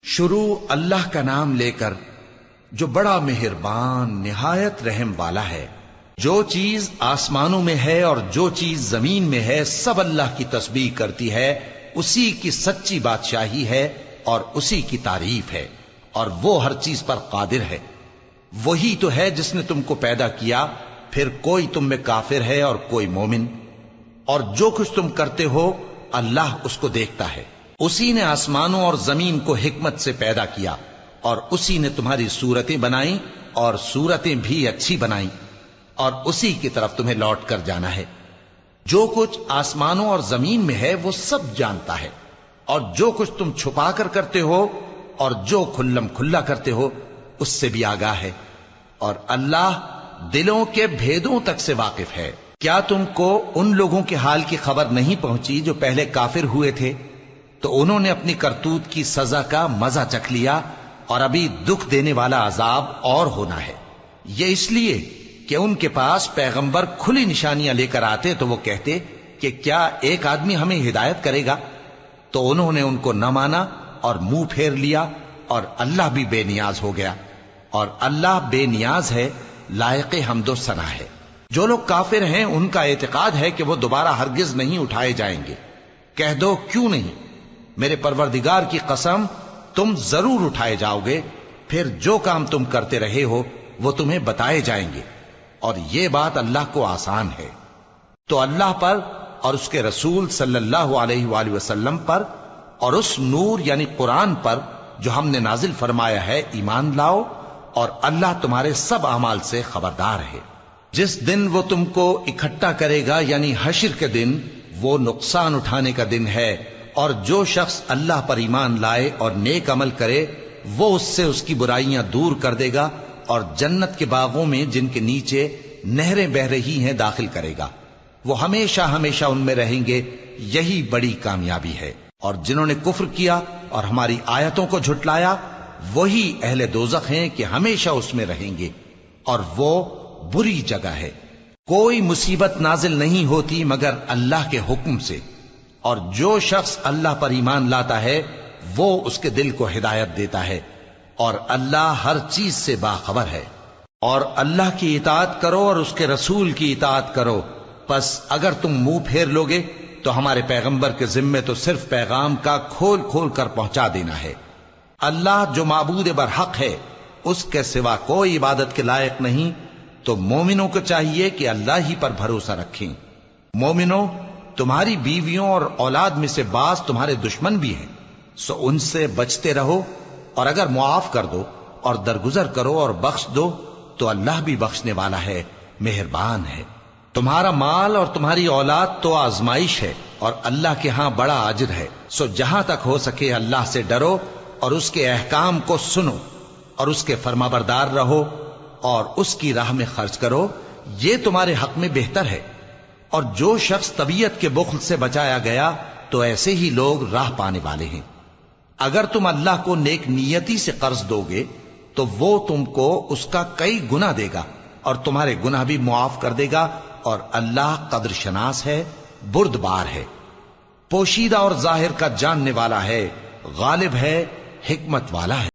شروع اللہ کا نام لے کر جو بڑا مہربان نہایت رحم والا ہے۔ جو چیز آسمانوں میں ہے اور جو چیز زمین میں ہے سب اللہ کی تسبیح کرتی ہے، اسی کی سچی بادشاہی ہے اور اسی کی تعریف ہے، اور وہ ہر چیز پر قادر ہے۔ وہی تو ہے جس نے تم کو پیدا کیا، پھر کوئی تم میں کافر ہے اور کوئی مومن، اور جو کچھ تم کرتے ہو اللہ اس کو دیکھتا ہے۔ اسی نے آسمانوں اور زمین کو حکمت سے پیدا کیا، اور اسی نے تمہاری صورتیں بنائیں اور صورتیں بھی اچھی بنائیں، اور اسی کی طرف تمہیں لوٹ کر جانا ہے۔ جو کچھ آسمانوں اور زمین میں ہے وہ سب جانتا ہے، اور جو کچھ تم چھپا کر کرتے ہو اور جو کھلم کھلا کرتے ہو اس سے بھی آگاہ ہے، اور اللہ دلوں کے بھیدوں تک سے واقف ہے۔ کیا تم کو ان لوگوں کے حال کی خبر نہیں پہنچی جو پہلے کافر ہوئے تھے؟ تو انہوں نے اپنی کرتوت کی سزا کا مزہ چکھ لیا، اور ابھی دکھ دینے والا عذاب اور ہونا ہے۔ یہ اس لیے کہ ان کے پاس پیغمبر کھلی نشانیاں لے کر آتے تو وہ کہتے کہ کیا ایک آدمی ہمیں ہدایت کرے گا؟ تو انہوں نے ان کو نہ مانا اور منہ پھیر لیا، اور اللہ بھی بے نیاز ہو گیا، اور اللہ بے نیاز ہے، لائق حمد و ثنا ہے۔ جو لوگ کافر ہیں ان کا اعتقاد ہے کہ وہ دوبارہ ہرگز نہیں اٹھائے جائیں گے۔ کہہ دو کیوں نہیں؟ میرے پروردگار کی قسم تم ضرور اٹھائے جاؤ گے، پھر جو کام تم کرتے رہے ہو وہ تمہیں بتائے جائیں گے، اور یہ بات اللہ کو آسان ہے۔ تو اللہ پر اور اس کے رسول صلی اللہ علیہ وآلہ وسلم پر اور اس نور یعنی قرآن پر جو ہم نے نازل فرمایا ہے ایمان لاؤ، اور اللہ تمہارے سب اعمال سے خبردار ہے۔ جس دن وہ تم کو اکٹھا کرے گا یعنی حشر کے دن، وہ نقصان اٹھانے کا دن ہے، اور جو شخص اللہ پر ایمان لائے اور نیک عمل کرے وہ اس سے اس کی برائیاں دور کر دے گا، اور جنت کے باغوں میں جن کے نیچے نہریں بہ رہی ہیں داخل کرے گا۔ وہ ہمیشہ ہمیشہ ان میں رہیں گے، یہی بڑی کامیابی ہے۔ اور جنہوں نے کفر کیا اور ہماری آیتوں کو جھٹلایا وہی اہل دوزخ ہیں کہ ہمیشہ اس میں رہیں گے، اور وہ بری جگہ ہے۔ کوئی مصیبت نازل نہیں ہوتی مگر اللہ کے حکم سے، اور جو شخص اللہ پر ایمان لاتا ہے وہ اس کے دل کو ہدایت دیتا ہے، اور اللہ ہر چیز سے باخبر ہے۔ اور اللہ کی اطاعت کرو اور اس کے رسول کی اطاعت کرو، پس اگر تم منہ پھیر لوگے تو ہمارے پیغمبر کے ذمے تو صرف پیغام کا کھول کھول کر پہنچا دینا ہے۔ اللہ جو معبود برحق ہے اس کے سوا کوئی عبادت کے لائق نہیں، تو مومنوں کو چاہیے کہ اللہ ہی پر بھروسہ رکھیں۔ مومنوں، تمہاری بیویوں اور اولاد میں سے بعض تمہارے دشمن بھی ہیں، سو ان سے بچتے رہو، اور اگر معاف کر دو اور درگزر کرو اور بخش دو تو اللہ بھی بخشنے والا ہے، مہربان ہے۔ تمہارا مال اور تمہاری اولاد تو آزمائش ہے، اور اللہ کے ہاں بڑا اجر ہے، سو جہاں تک ہو سکے اللہ سے ڈرو اور اس کے احکام کو سنو، اور اس کے فرمانبردار رہو، اور اس کی راہ میں خرچ کرو، یہ تمہارے حق میں بہتر ہے۔ اور جو شخص طبیعت کے بخل سے بچایا گیا تو ایسے ہی لوگ راہ پانے والے ہیں۔ اگر تم اللہ کو نیک نیتی سے قرض دو گے تو وہ تم کو اس کا کئی گنا دے گا، اور تمہارے گناہ بھی معاف کر دے گا، اور اللہ قدر شناس ہے، بردبار ہے، پوشیدہ اور ظاہر کا جاننے والا ہے، غالب ہے، حکمت والا ہے۔